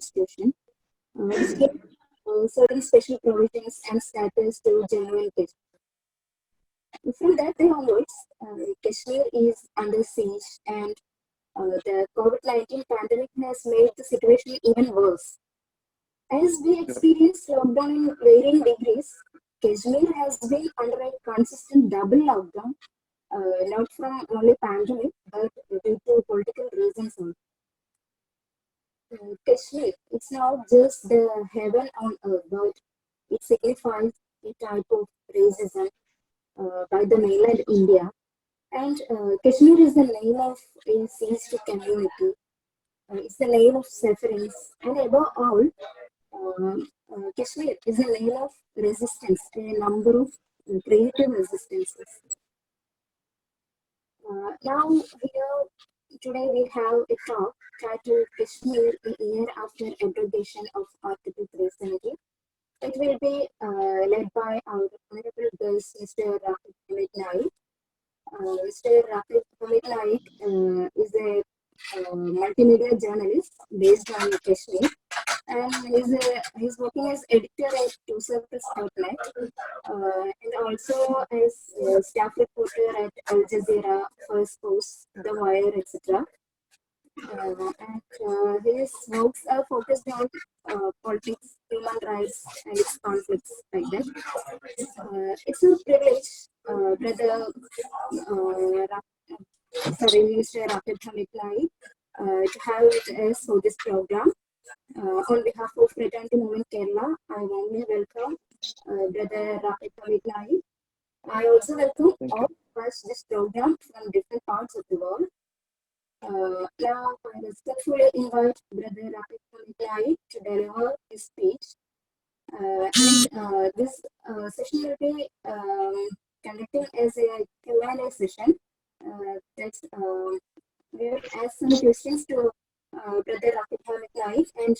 Constitution, which gave certain special provisions and status to genuine Kashmir. From that day onwards, Kashmir is under siege, and the COVID-19 pandemic has made the situation even worse. As we experience lockdown in varying degrees, Kashmir has been under a consistent double lockdown, not from only pandemic, but due to political reasons also. Kashmir, it's not just the heaven on earth, but it signifies a type of racism by the mainland India. And Kashmir is the name of a seized community. It's the name of sufferings, and above all, Kashmir is a name of resistance, a number of creative resistances. Now, here today we have a talk titled Kashmir a year after abrogation of Article 370. It will be led by our honorable guest, Mr. Raqib Hameed Naik. Mr. Raqib Hameed Naik is a multimedia journalist based on Kashmir, and he's working as editor at TwoCircles.net, and also as staff reporter at Al Jazeera, First Post, The Wire, etc. And his works are focused on politics, human rights, and its conflicts like that. It's a privilege, brother, Mr. Raqib Hameed Naik, to have us for this program. On behalf of Fraternity Movement Kerala, I warmly welcome Brother Raqib Hameed Naik. I also welcome all of us this program from different parts of the world. Now, I respectfully invite Brother Raqib Hameed Naik to deliver his speech. This session will be conducted as a Q&A session. We will ask some questions to Brother Raqib Hameed Naik, and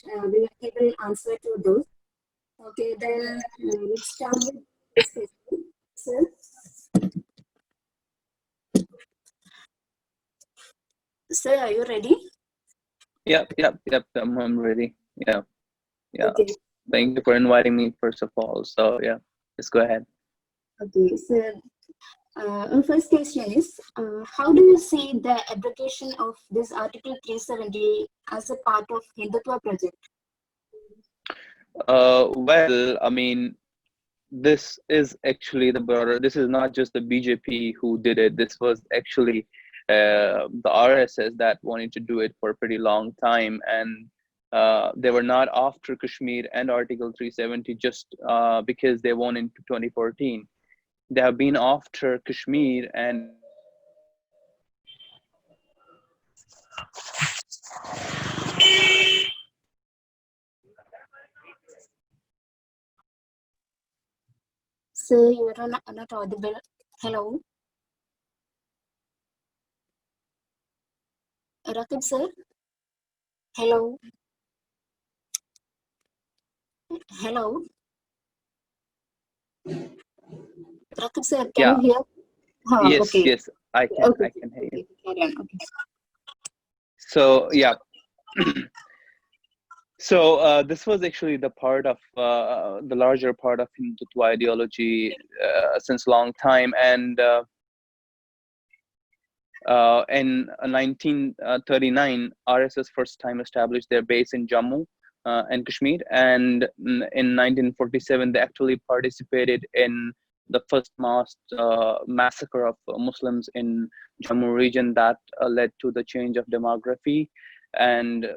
he will answer to those. Okay, then let's start with this question. Sir? Sir, are you ready? Yep. I'm ready. Yeah. Okay. Thank you for inviting me, first of all. So, yeah, let's go ahead. Okay, so our first question is, how do you see the abrogation of this Article 370 as a part of Hindutva project? Well, I mean, this is actually this is not just the BJP who did it. This was actually the RSS that wanted to do it for a pretty long time. And they were not after Kashmir and Article 370 just because they won in 2014. They have been after Kashmir and Sir, you are not audible. Hello? Raqib sir? Hello? Hello? Raqib sir, can you hear? Yes, okay. Yes, I can. Okay. I can hear you. Okay. So, yeah. So this was actually the part of the larger part of Hindutva ideology since a long time, and in 1939, RSS first time established their base in Jammu and Kashmir, and in 1947 they actually participated in the first mass massacre of Muslims in Jammu region that led to the change of demography, and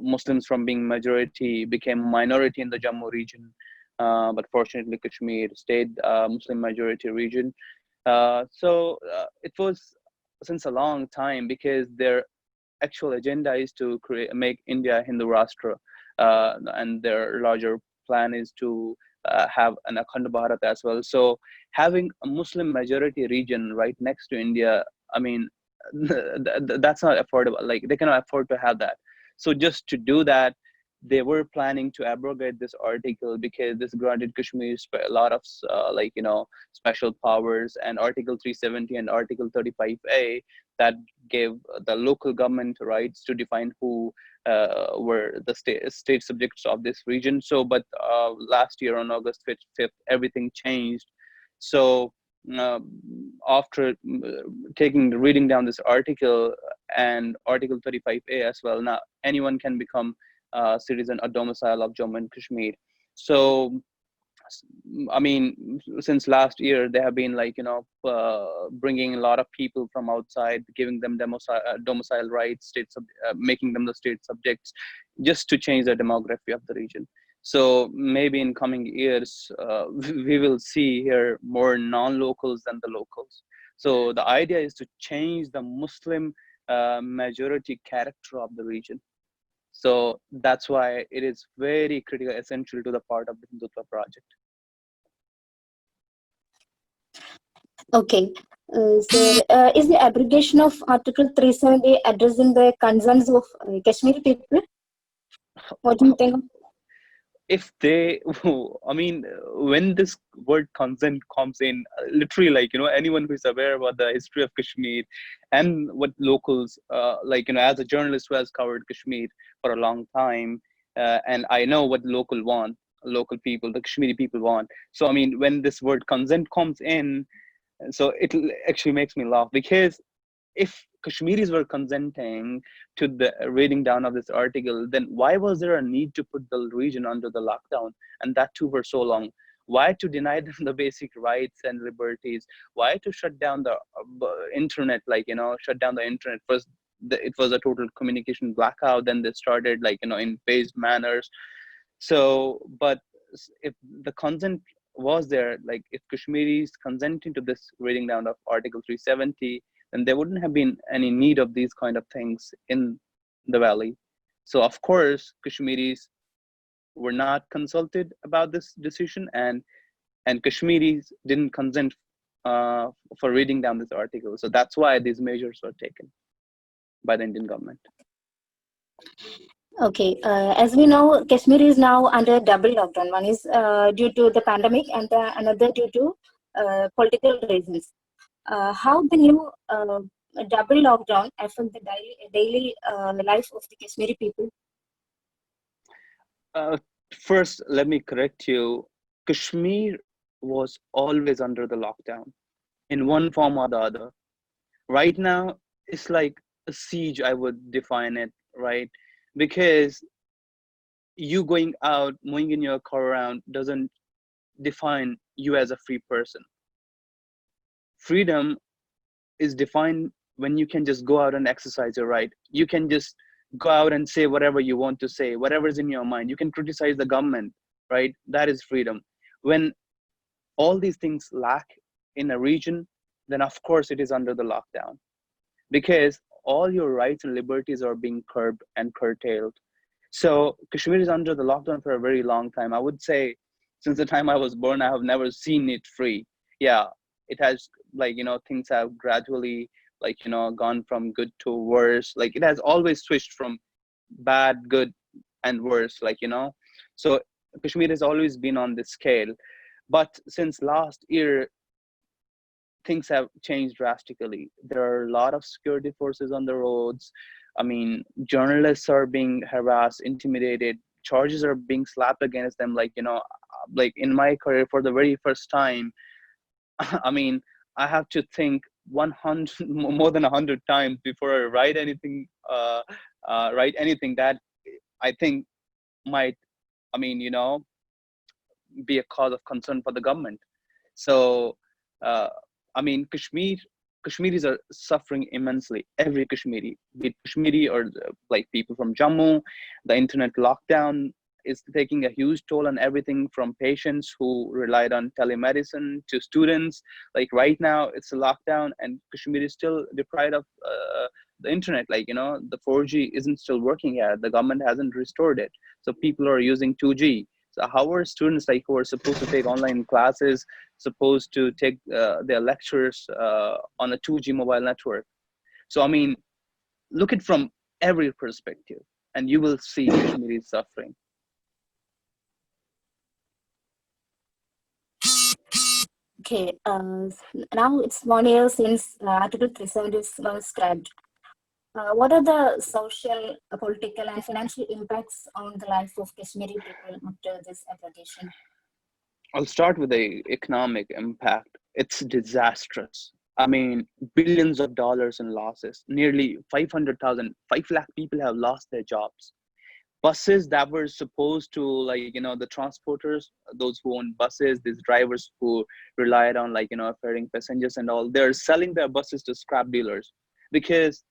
Muslims from being majority became minority in the Jammu region. But fortunately, Kashmir stayed Muslim majority region. So it was since a long time because their actual agenda is to make India Hindu Rashtra, and their larger plan is to have an Akhand Bharat as well. So having a Muslim majority region right next to India, I mean, that's not affordable. Like, they cannot afford to have that. So just to do that, they were planning to abrogate this article because this granted Kashmir a lot of special powers, and Article 370 and Article 35A that gave the local government rights to define who were the state subjects of this region. So, but last year on August 5th, everything changed. So, uh, after reading down this article and Article 35A as well, now anyone can become a citizen, a domicile of Jammu and Kashmir. So, I mean, since last year, they have been like, bringing a lot of people from outside, giving them domicile rights, making them the state subjects, just to change the demography of the region. So maybe in coming years, we will see here more non-locals than the locals. So the idea is to change the Muslim majority character of the region. So that's why it is very critical, essential to the part of the Hindutva project. Okay. So, is the abrogation of Article 370 addressing the concerns of Kashmiri people? What do you think? If they, I mean, when this word consent comes in, literally, like, anyone who is aware about the history of Kashmir and what locals, like, as a journalist who has covered Kashmir for a long time, and I know what local people, the Kashmiri people want. So, I mean, when this word consent comes in, so it actually makes me laugh, because if Kashmiris were consenting to the reading down of this article, then why was there a need to put the region under the lockdown, and that too for so long? Why to deny them the basic rights and liberties? Why to shut down the internet? Like, shut down the internet first. It was a total communication blackout. Then they started, like, in phased manners. So, but if the consent was there, like if Kashmiris consenting to this reading down of Article 370, then there wouldn't have been any need of these kind of things in the valley. So of course, Kashmiris were not consulted about this decision, and Kashmiris didn't consent for reading down this article. So that's why these measures were taken by the Indian government. Okay, as we know, Kashmir is now under double lockdown. One is due to the pandemic, and another due to political reasons. How the new double lockdown affect the daily life of the Kashmiri people? First, let me correct you. Kashmir was always under the lockdown in one form or the other. Right now, it's like a siege, I would define it, right? Because you going out, moving in your car around doesn't define you as a free person. Freedom is defined when you can just go out and exercise your right. You can just go out and say whatever you want to say, whatever's in your mind. You can criticize the government, right? That is freedom. When all these things lack in a region, then of course it is under the lockdown, because all your rights and liberties are being curbed and curtailed. So Kashmir is under the lockdown for a very long time. I would say since the time I was born, I have never seen it free. Yeah, it has, like, things have gradually, like, gone from good to worse. Like, it has always switched from bad, good, and worse, like, So Kashmir has always been on this scale. But since last year, things have changed drastically. There are a lot of security forces on the roads. I mean, journalists are being harassed, intimidated, charges are being slapped against them. Like, like in my career, for the very first time, I mean, I have to think 100, more than 100 times before I write anything that I think might, I mean, be a cause of concern for the government. So, uh, I mean, Kashmiris are suffering immensely. Every Kashmiri, be it Kashmiri or like people from Jammu, the internet lockdown is taking a huge toll on everything from patients who relied on telemedicine to students. Like right now, it's a lockdown, and Kashmir is still deprived of the internet. Like, the 4G isn't still working yet. The government hasn't restored it, so people are using 2G. So how are students, like, who are supposed to take online classes, supposed to take their lectures on a 2G mobile network? So I mean, look at from every perspective, and you will see Kashmiri suffering. Okay, now it's 1 year since Article 370 was scrapped. What are the social, political, and financial impacts on the life of Kashmiri people after this abrogation? I'll start with the economic impact. It's disastrous. I mean, billions of dollars in losses. Nearly 500,000, 5 lakh people have lost their jobs. Buses that were supposed to, like, the transporters, those who own buses, these drivers who relied on, like, ferrying passengers and all, they're selling their buses to scrap dealers because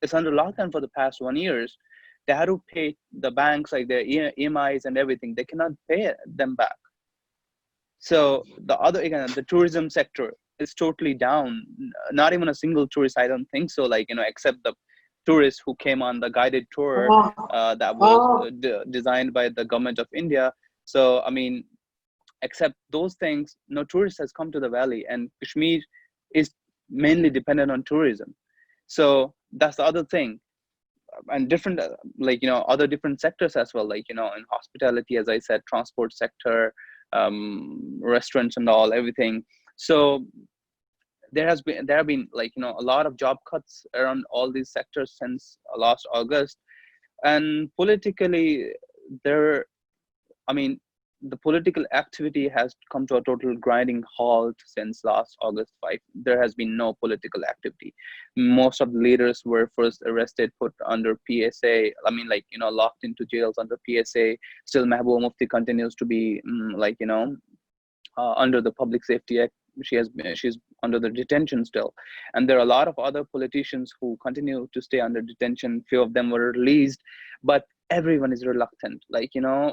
it's under lockdown for the past 1 years. They had to pay the banks, like their EMIs and everything. They cannot pay them back. So the other, again, the tourism sector is totally down. Not even a single tourist, I don't think so. Like, except the tourists who came on the guided tour that was designed by the government of India. So, I mean, except those things, no tourist has come to the valley, and Kashmir is mainly dependent on tourism. So that's the other thing. And different, like, other different sectors as well, like, in hospitality, as I said, transport sector, restaurants and all, everything. So there have been, like, a lot of job cuts around all these sectors since last August. And politically, there, I mean, the political activity has come to a total grinding halt since last August 5. There has been no political activity. Most of the leaders were first arrested, put under PSA. I mean, like, locked into jails under PSA. Still, Mehbooba Mufti continues to be, like, under the Public Safety Act. She's under the detention still, and there are a lot of other politicians who continue to stay under detention. Few of them were released, but everyone is reluctant, like,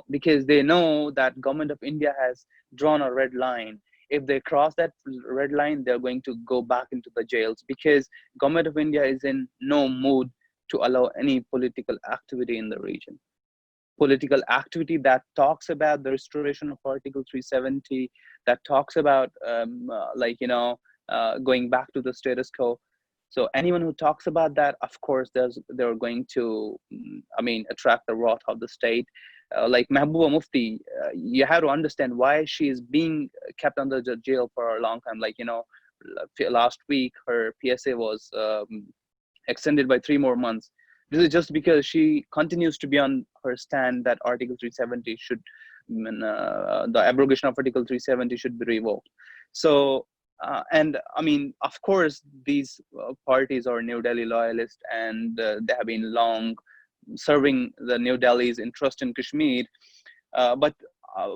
because they know that government of India has drawn a red line. If they cross that red line, they're going to go back into the jails, because government of India is in no mood to allow any political activity in the region. Political activity that talks about the restoration of Article 370, that talks about, like, going back to the status quo. So anyone who talks about that, of course, they're going to, I mean, attract the wrath of the state. Like Mehbooba Mufti, you have to understand why she is being kept under the jail for a long time. Like, last week her PSA was extended by 3 more months. This is just because she continues to be on her stand that Article 370 should, the abrogation of Article 370 should be revoked. So, and I mean, of course, these parties are New Delhi loyalists, and they have been long serving the New Delhi's interest in Kashmir. But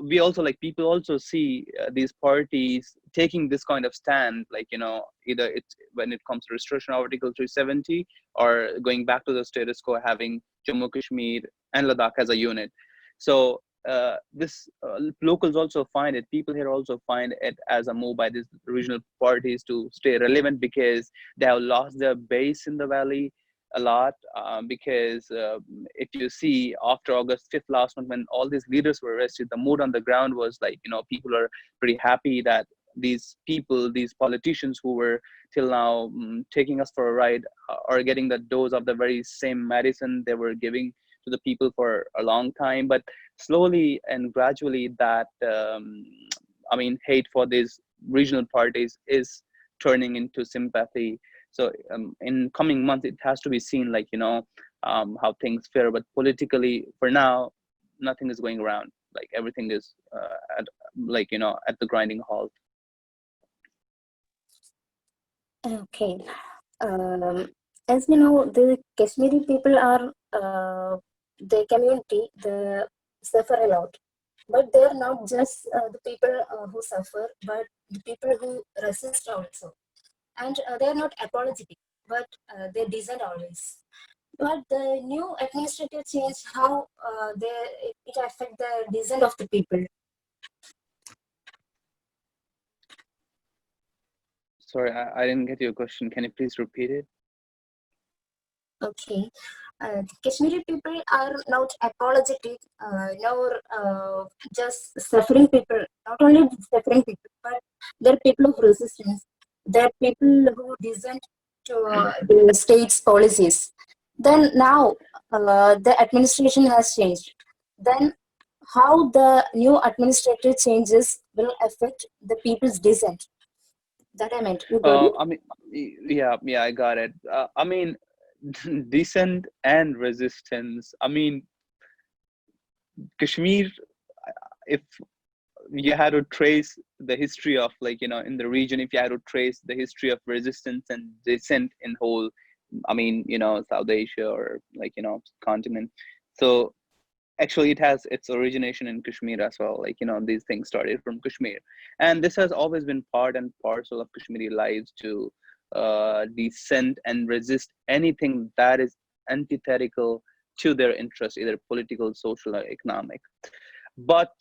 we also, like, people also see these parties taking this kind of stand, like, either it's when it comes to restoration of Article 370, or going back to the status quo, having Jammu Kashmir and Ladakh as a unit. So this locals also find it, people here also find it as a move by these regional parties to stay relevant, because they have lost their base in the valley a lot. Because if you see, after August 5th last month, when all these leaders were arrested, the mood on the ground was like, people are pretty happy that these people, these politicians who were till now taking us for a ride, are getting the dose of the very same medicine they were giving to the people for a long time. But slowly and gradually, that I mean, hate for these regional parties is turning into sympathy. So in coming months, it has to be seen, like, how things fare. But politically, for now, nothing is going around. Like, everything is at, like, at the grinding halt. Okay. Um, as we know, the Kashmiri people are the community, they suffer a lot. But they are not just the people who suffer, but the people who resist also. And they are not apologetic, but they dissent always. But the new administrative change, how it affect the dissent of the people. Sorry, I didn't get your question. Can you please repeat it? Okay. Kashmiri people are not apologetic, nor just suffering people, not only suffering people, but they're people of resistance. They're people who dissent to the state's policies. Then now the administration has changed. Then how the new administrative changes will affect the people's dissent? That I meant. You got it? I mean, yeah, I got it. I mean, Dissent and resistance. I mean, Kashmir, if you had to trace the history of, like, in the region, if you had to trace the history of resistance and dissent in whole, I mean, South Asia, or, like, continent. So actually it has its origination in Kashmir as well. Like, these things started from Kashmir, and this has always been part and parcel of Kashmiri lives to dissent and resist anything that is antithetical to their interest, either political, social, or economic. But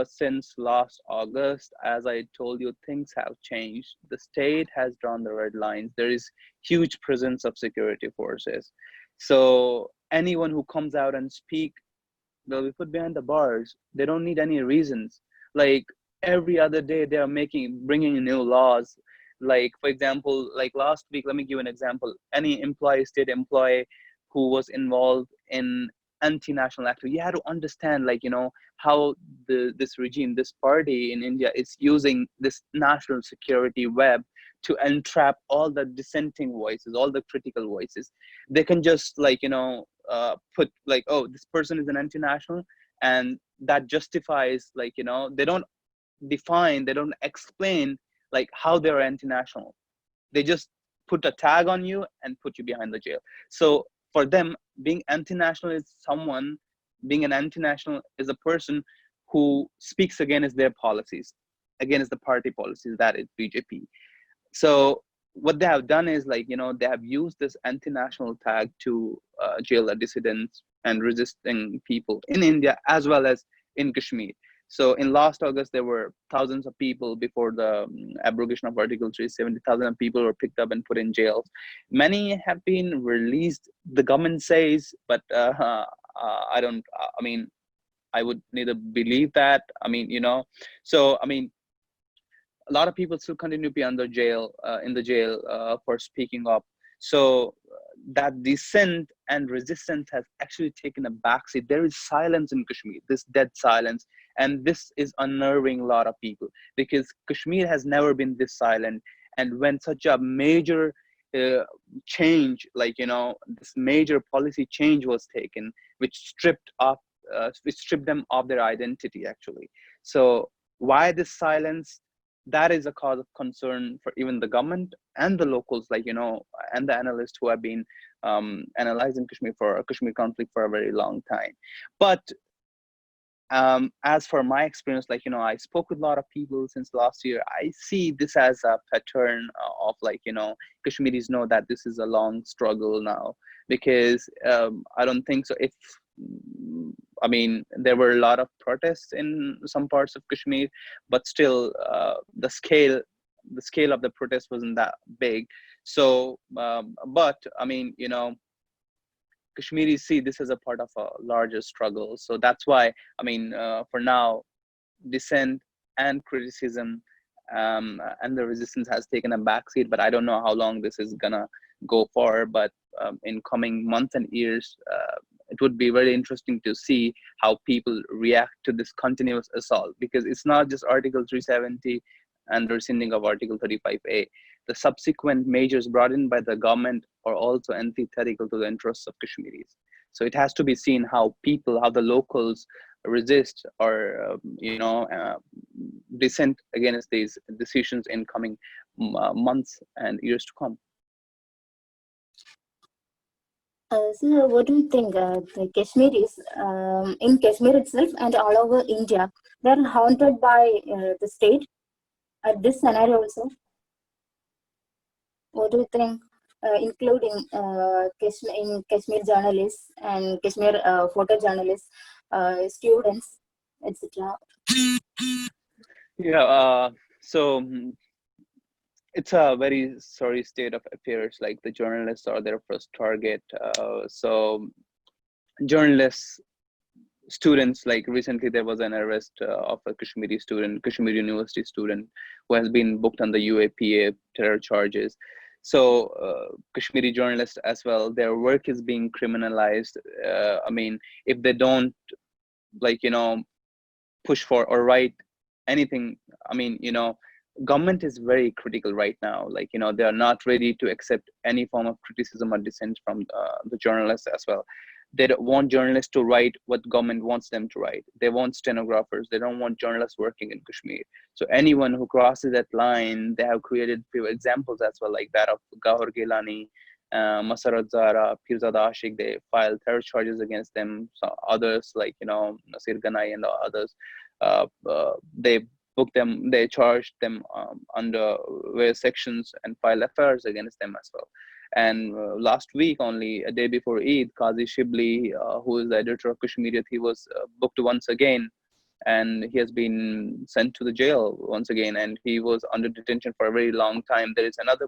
since last August, as I told you, things have changed. The state has drawn the red lines. There is huge presence of security forces. So anyone who comes out and speak, they'll be put behind the bars. They don't need any reasons. Like, every other day, they are bringing in new laws. Like, for example, like last week, let me give an example. Any employee, state employee, who was involved in anti-national activity, you had to understand, like, how this regime, this party in India, is using this national security web to entrap all the dissenting voices, all the critical voices. They can just, like, put, like, oh, this person is an anti-national, and that justifies, like, they don't define, they don't explain, like, how they're anti-national. They just put a tag on you and put you behind the jail. So for them, being anti-national is someone, being an anti-national is a person who speaks against their policies, against the party policies, that is BJP. So what they have done is, like, they have used this anti-national tag to jail the dissidents and resisting people in India as well as in Kashmir. So in last August, there were thousands of people before the abrogation of Article 3. 70,000 people were picked up and put in jails. Many have been released, the government says, but I don't, I mean, I would neither believe that. I mean, so, I mean, a lot of people still continue to be under jail, in the jail, for speaking up. So that dissent and resistance has actually taken a backseat. There is silence in Kashmir, this dead silence, and this is unnerving a lot of people, because Kashmir has never been this silent. And when such a major uh, change, like, this major policy change was taken, which stripped them of their identity, actually. So why this silence? That is a cause of concern for even the government and the locals, like, and the analysts who have been analyzing Kashmir conflict for a very long time. But as for my experience, like, I spoke with a lot of people since last year. I see this as a pattern of, like, Kashmiris know that this is a long struggle now, because I don't think so. If I mean, there were a lot of protests in some parts of Kashmir, but still, the scale of the protest wasn't that big. So, but I mean, Kashmiris see this as a part of a larger struggle. So that's why, I mean, for now, dissent and criticism, and the resistance has taken a backseat. But I don't know how long this is gonna go for. But in coming months and years, it would be very interesting to see how people react to this continuous assault, because it's not just Article 370 and rescinding of Article 35A. The subsequent measures brought in by the government are also antithetical to the interests of Kashmiris. So it has to be seen how the locals resist, or dissent against these decisions in coming months and years to come. So, what do you think? The Kashmiris, in Kashmir itself and all over India, they're haunted by the state at this scenario also. What do you think? Including Kashmir journalists and Kashmir photojournalists, students, etc. Yeah. So it's a very sorry state of affairs. Like, the journalists are their first target. So journalists, students, like, recently there was an arrest of a Kashmir University student, who has been booked on the UAPA terror charges. So Kashmiri journalists as well, their work is being criminalized. I mean, if they don't, like, push for or write anything, I mean, government is very critical right now. Like, they are not ready to accept any form of criticism or dissent from the journalists as well. They don't want journalists to write what government wants them to write. They want stenographers. They don't want journalists working in Kashmir. So anyone who crosses that line, they have created few examples as well, like that of Gahar Gilani, Masarat Zara, Pirzada Ashik. They filed terror charges against them. So others, like, Nasir Ganai and the others, they booked them, they charged them under various sections and filed affairs against them as well. And last week, only a day before Eid, Qazi Shibli, who is the editor of Kashmiriyat, he was booked once again, and he has been sent to the jail once again, and he was under detention for a very long time. There is another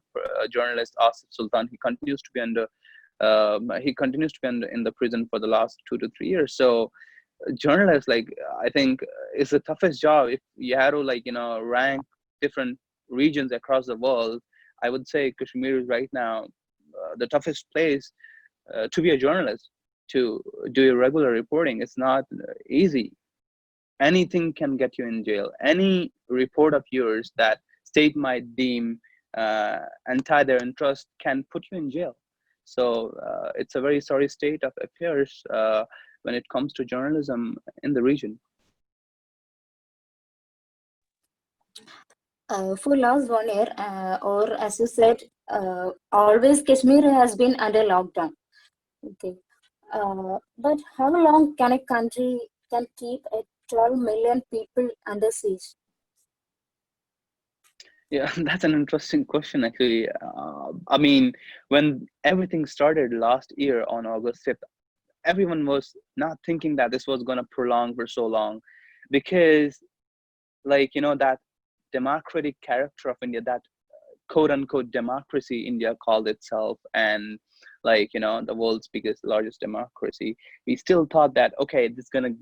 journalist, Asif Sultan. He continues to be in the prison for the last 2 to 3 years. So journalists, like, I think it's the toughest job. If you had to, like, rank different regions across the world, I would say Kashmir is right now the toughest place to be a journalist, to do irregular reporting. It's not easy. Anything can get you in jail. Any report of yours that state might deem anti their interest can put you in jail. So it's a very sorry state of affairs when it comes to journalism in the region. For last 1 year, or as you said, always Kashmir has been under lockdown. Okay, but how long can a country can keep a 12 million people under siege? Yeah, that's an interesting question, actually. I mean, when everything started last year on August 5th, everyone was not thinking that this was going to prolong for so long, because, like, that democratic character of India, that quote unquote democracy India called itself, and, like, the world's largest democracy, we still thought that, okay, this is gonna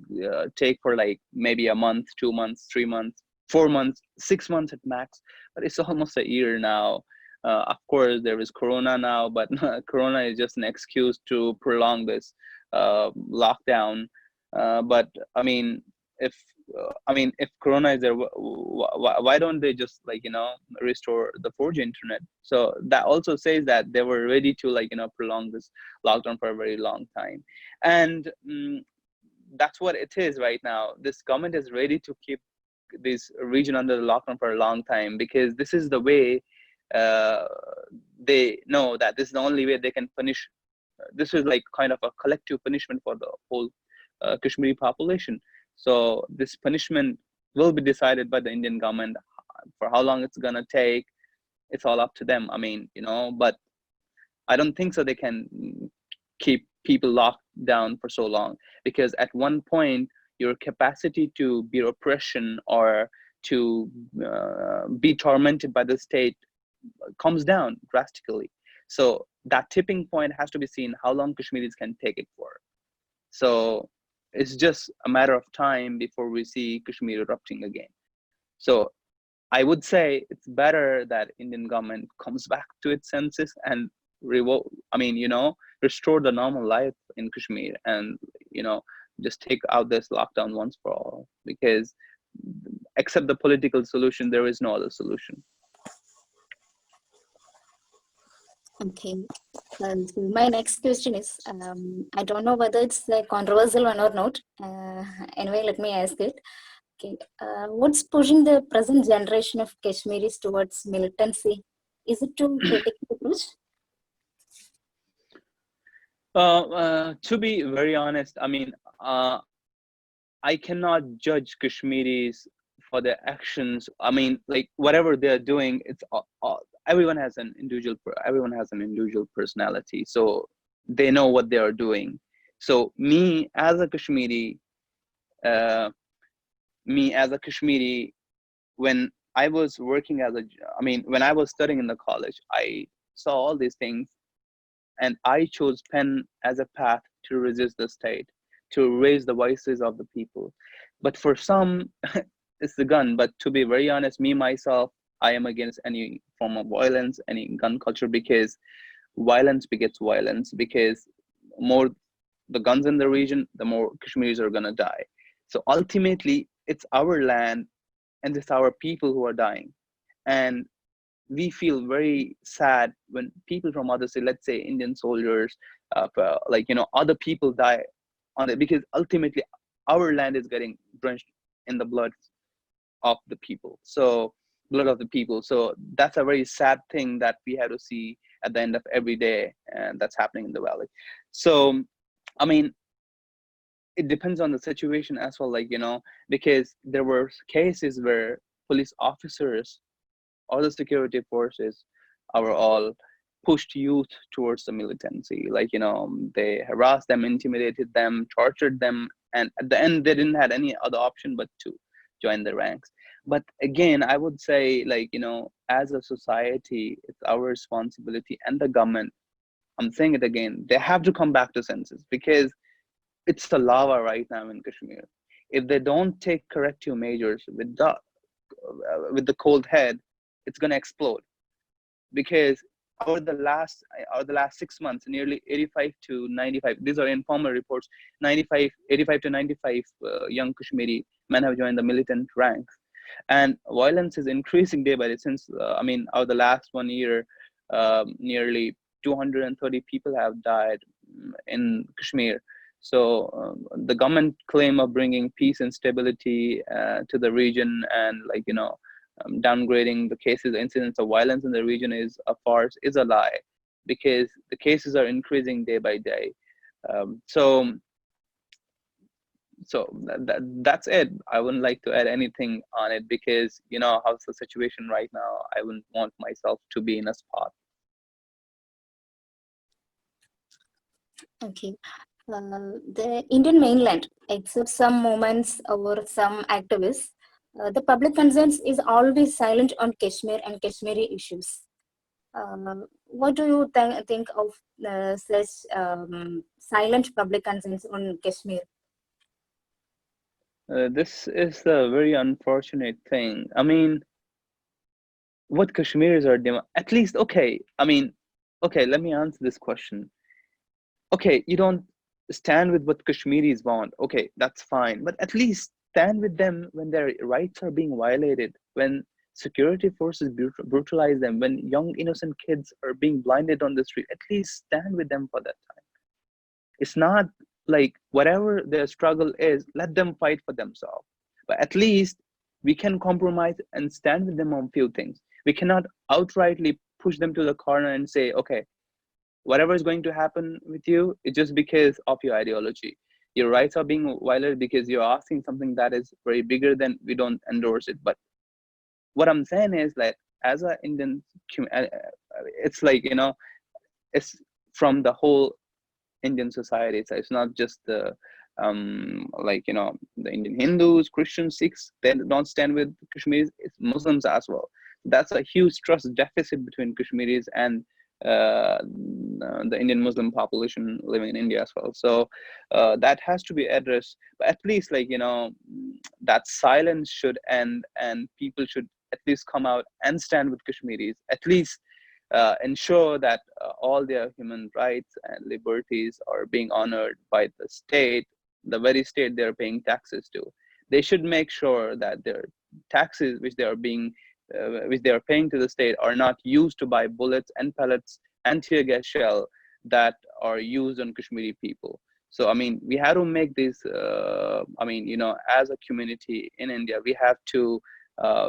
take for like maybe a month, 2 months, 3 months, 4 months, 6 months at max. But it's almost a year now. Of course, there is Corona now, but Corona is just an excuse to prolong this lockdown. But I mean, if if Corona is there, why don't they just, like, restore the 4G internet? So that also says that they were ready to, like, prolong this lockdown for a very long time. And that's what it is right now. This government is ready to keep this region under the lockdown for a long time, because this is the way uh, they know that this is the only way they can punish. This is like kind of a collective punishment for the whole Kashmiri population. So this punishment will be decided by the Indian government. For how long it's gonna take, it's all up to them. I mean, but I don't think so they can keep people locked down for so long, because at one point your capacity to bear oppression or to be tormented by the state comes down drastically. So that tipping point has to be seen how long Kashmiris can take it for. So it's just a matter of time before we see Kashmir erupting again. So I would say it's better that Indian government comes back to its senses and restore the normal life in Kashmir, and just take out this lockdown once for all, because except the political solution, there is no other solution. Okay. So my next question is, I don't know whether it's a controversial one or not. Anyway, let me ask it. Okay. What's pushing the present generation of Kashmiris towards militancy? Is it too critical approach? To be very honest, I mean, I cannot judge Kashmiris for their actions. I mean, like, whatever they're doing, it's everyone has an individual personality, so they know what they are doing. So me as a Kashmiri, uh, when I was working when I was studying in the college, I saw all these things, and I chose pen as a path to resist the state, to raise the voices of the people. But for some, it's the gun. But to be very honest, me myself, I am against any form of violence, any gun culture, because violence begets violence. Because more the guns in the region, the more Kashmiris are gonna die. So ultimately, it's our land and it's our people who are dying. And we feel very sad when people from other states, let's say Indian soldiers, like other people die on it, because ultimately our land is getting drenched in the of the people. So blood of the people. So that's a very sad thing that we have to see at the end of every day, and that's happening in the valley. So, I mean, it depends on the situation as well, because there were cases where police officers or the security forces are all pushed youth towards the militancy. They harassed them, intimidated them, tortured them, and at the end they didn't have any other option but to join the ranks. But again, I would say, as a society, it's our responsibility, and the government, I'm saying it again, they have to come back to senses, because it's the lava right now in Kashmir. If they don't take corrective measures with the cold head, it's going to explode. Because over the last 6 months, nearly 85 to 95, these are informal reports, 85 to 95 young Kashmiri men have joined the militant ranks. And violence is increasing day by day. Since over the last 1 year, nearly 230 people have died in Kashmir. So the government claim of bringing peace and stability to the region, and downgrading the cases, incidents of violence in the region is a farce, is a lie, because the cases are increasing day by day. So that's it. I wouldn't like to add anything on it, because how's the situation right now. I wouldn't want myself to be in a spot. Okay. The Indian mainland, except some moments or some activists, the public concerns is always silent on Kashmir and Kashmiri issues. What do you think of such silent public concerns on Kashmir? This is a very unfortunate thing. I mean, what Kashmiris are doing, at least, okay. Okay, let me answer this question. Okay, you don't stand with what Kashmiris want. Okay, that's fine. But at least stand with them when their rights are being violated, when security forces brutalize them, when young innocent kids are being blinded on the street. At least stand with them for that time. It's not like whatever their struggle is, let them fight for themselves. But at least we can compromise and stand with them on few things. We cannot outrightly push them to the corner and say, okay, whatever is going to happen with you, it's just because of your ideology. Your rights are being violated because you're asking something that is very bigger than, we don't endorse it. But what I'm saying is that as an Indian, it's it's from the whole Indian society. So it's not just the the Indian Hindus, Christians, Sikhs. They don't stand with Kashmiris. It's Muslims as well. That's a huge trust deficit between Kashmiris and the Indian Muslim population living in India as well. So that has to be addressed. But at least that silence should end, and people should at least come out and stand with Kashmiris. At least ensure that all their human rights and liberties are being honored by the state, the very state they're paying taxes to. They should make sure that their taxes, which they are paying to the state, are not used to buy bullets and pellets and tear gas shell that are used on Kashmiri people. So we have to make this. As a community in India, we have to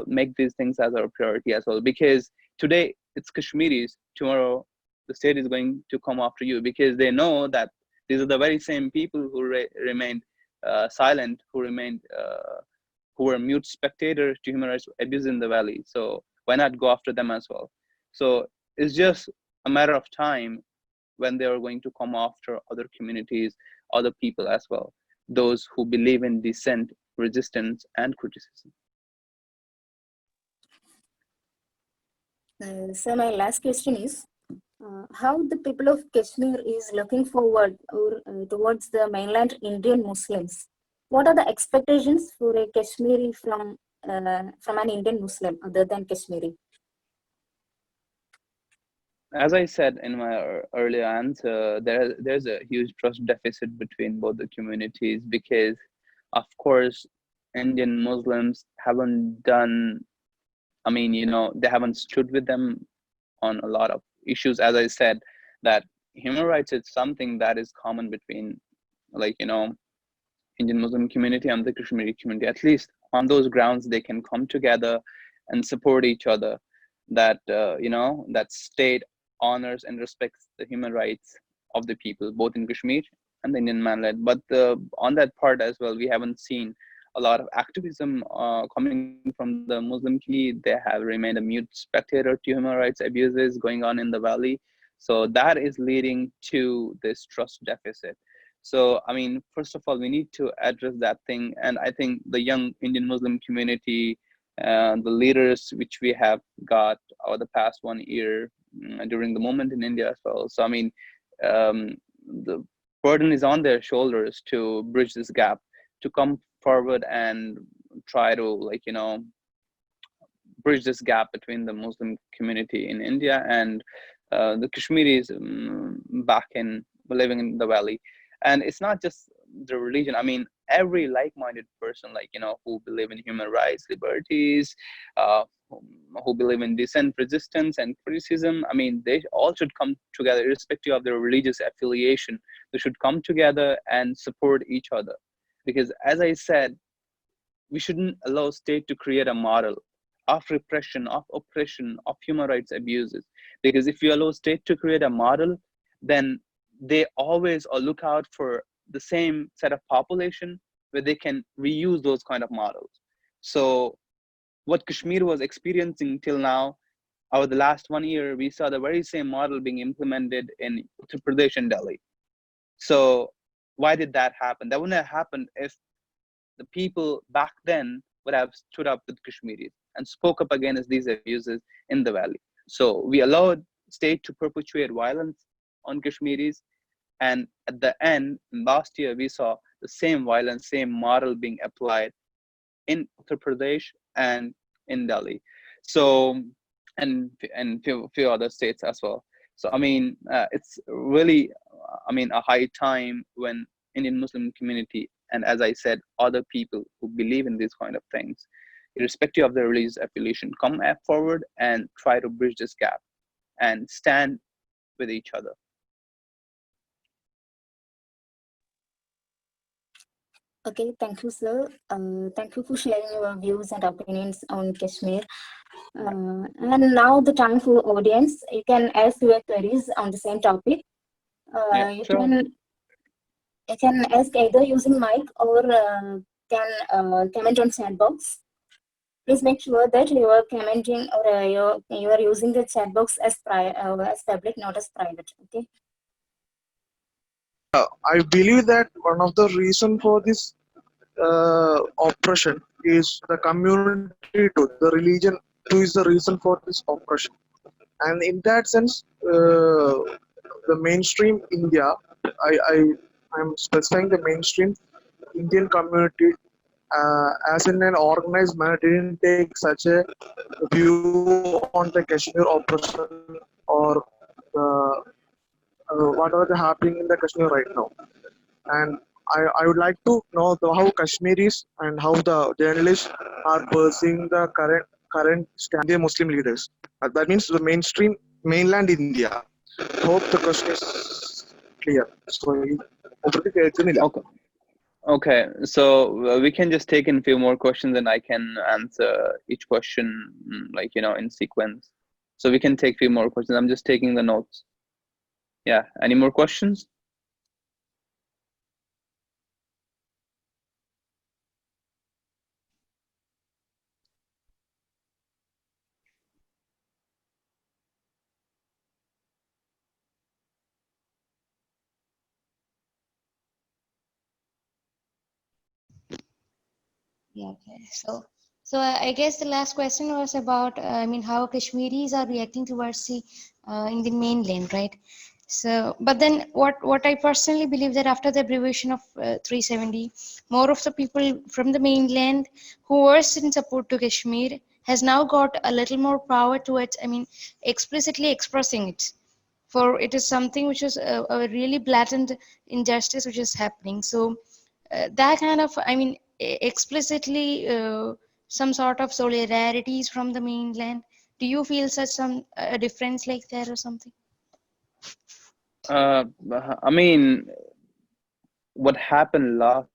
make these things as our priority as well, because today it's Kashmiris, tomorrow the state is going to come after you, because they know that these are the very same people who remained silent, who were mute spectators to human rights abuse in the valley. So why not go after them as well? So it's just a matter of time when they are going to come after other communities, other people as well, those who believe in dissent, resistance, and criticism. So my last question is, how the people of Kashmir is looking forward or towards the mainland Indian Muslims. What are the expectations for a Kashmiri from an Indian Muslim other than Kashmiri? As I said in my earlier answer, there's a huge trust deficit between both the communities, because, of course, Indian Muslims haven't done I mean, they haven't stood with them on a lot of issues. As I said, that human rights is something that is common between, like, Indian Muslim community and the Kashmiri community. At least on those grounds, they can come together and support each other. That that state honors and respects the human rights of the people, both in Kashmir and the Indian mainland. But on that part as well, we haven't seen a lot of activism coming from the Muslim community. They have remained a mute spectator to human rights abuses going on in the valley. So that is leading to this trust deficit. So, I mean, first of all, we need to address that thing. And I think the young Indian Muslim community, the leaders which we have got over the past 1 year during the movement in India as well. So, I mean, the burden is on their shoulders to bridge this gap, to come forward and try to, like, bridge this gap between the Muslim community in India and the Kashmiris back in living in the valley. And it's not just the religion. I mean, every like-minded person, like, who believe in human rights, liberties, who believe in dissent, resistance, and criticism. I mean, they all should come together, irrespective of their religious affiliation. They should come together and support each other, because, as I said, we shouldn't allow state to create a model of repression, of oppression, of human rights abuses. Because if you allow state to create a model, then they always look out for the same set of population where they can reuse those kind of models. So what Kashmir was experiencing till now, over the last 1 year, we saw the very same model being implemented in Uttar Pradesh and Delhi. So why did that happen? That wouldn't have happened if the people back then would have stood up with Kashmiris and spoke up against these abuses in the valley. So we allowed state to perpetuate violence on Kashmiris, and at the end, last year, we saw the same violence, same model being applied in Uttar Pradesh and in Delhi. So, and few other states as well. So, I mean, it's really, a high time when Indian Muslim community, and, as I said, other people who believe in these kind of things, irrespective of their religious affiliation, come forward and try to bridge this gap and stand with each other. Okay, thank you, sir. Thank you for sharing your views and opinions on Kashmir. And now the time for audience. You can ask your queries on the same topic. Yeah, You sure. can ask either using mic or can comment on chat box. Please make sure that you are commenting or you are using the chat box as public, not as private. Okay. I believe that one of the reason for this oppression is the community too. The religion too is the reason for this oppression. And in that sense, the mainstream India, I'm specifying the mainstream Indian community, as in an organized manner, didn't take such a view on the Kashmir oppression or whatever happening in the Kashmir right now. And I would like to know how Kashmiris and how the journalists are pursuing the current stand Indian Muslim leaders. That means the mainstream mainland India. Hope the question is clear. So, Okay. Okay, so we can just take in a few more questions and I can answer each question, like, in sequence. So we can take a few more questions. I'm just taking the notes. Yeah, any more questions? Yeah, okay. So I guess the last question was about, I mean, how Kashmiris are reacting towards the Indian mainland, right? So, but then what I personally believe that after the abbreviation of 370, more of the people from the mainland who were in support to Kashmir has now got a little more power towards, I mean, explicitly expressing it. For it is something which is a really blatant injustice which is happening. So that kind of, I mean, explicitly some sort of solidarities from the mainland? Do you feel such some a difference like that or something? Uh, I mean, what happened last?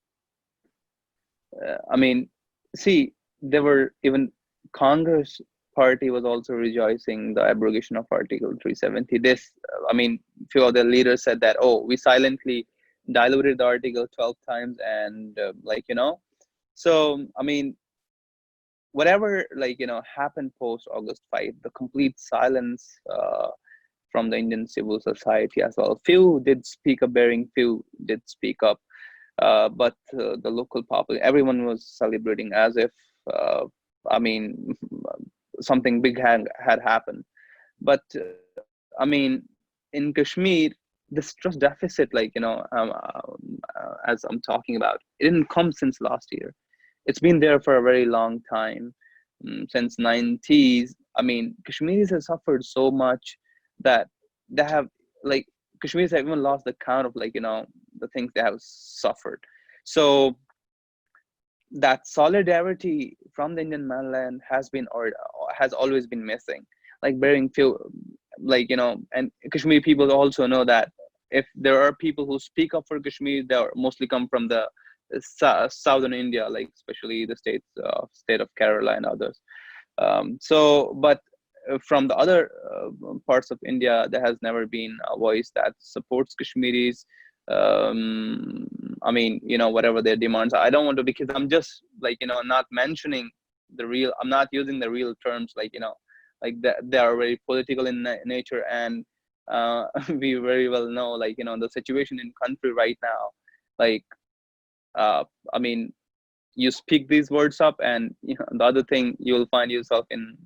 I mean, see, there were even Congress party was also rejoicing the abrogation of Article 370. This, I mean, few of the leaders said that, oh, we silently diluted the article 12 times, and like so I mean, whatever happened post August 5, the complete silence from the Indian civil society as well. Few did speak up, bearing few did speak up, but the local public, everyone was celebrating as if, I mean, something big had happened. But I mean, in Kashmir, this trust deficit, as I'm talking about, it didn't come since last year. It's been there for a very long time, since 90s. I mean, Kashmiris have suffered so much that they have, like, Kashmiris have even lost the count of, the things they have suffered. So that solidarity from the Indian mainland has been, or has always been missing. Like, bearing few, and Kashmiri people also know that if there are people who speak up for Kashmir, they are mostly come from the southern India, like especially the state of Kerala and others. But from the other parts of India, there has never been a voice that supports Kashmiris. I mean, whatever their demands are. I don't want to, because I'm just not mentioning the real. I'm not using the real terms, like that. They are very political in nature, and we very well know, the situation in country right now. Like, I mean, you speak these words up, and the other thing, you will find yourself in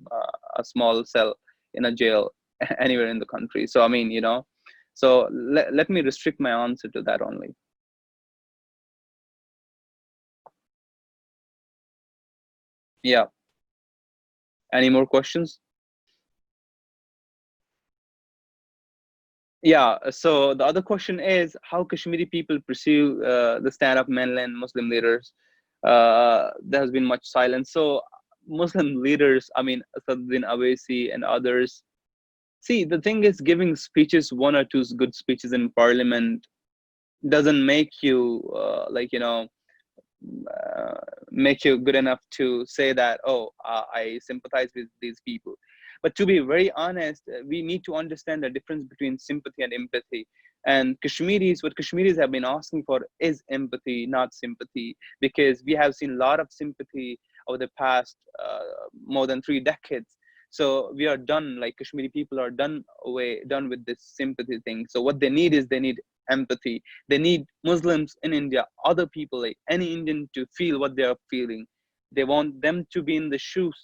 a small cell in a jail anywhere in the country. So I mean, so let me restrict my answer to that only. Yeah. Any more questions? Yeah. So the other question is, how Kashmiri people pursue the stand of mainland Muslim leaders. There has been much silence. So Muslim leaders, I mean, Asaduddin Awaisi and others. See, the thing is, giving speeches, one or two good speeches in parliament, doesn't make you make you good enough to say that, oh, I sympathize with these people. But to be very honest, we need to understand the difference between sympathy and empathy. And what Kashmiris have been asking for is empathy, not sympathy, because we have seen a lot of sympathy over the past more than 3 decades. So we are done, like Kashmiri people are done with this sympathy thing. So what they need is, they need empathy. They need Muslims in India, other people, like any Indian, to feel what they are feeling. They want them to be in the shoes,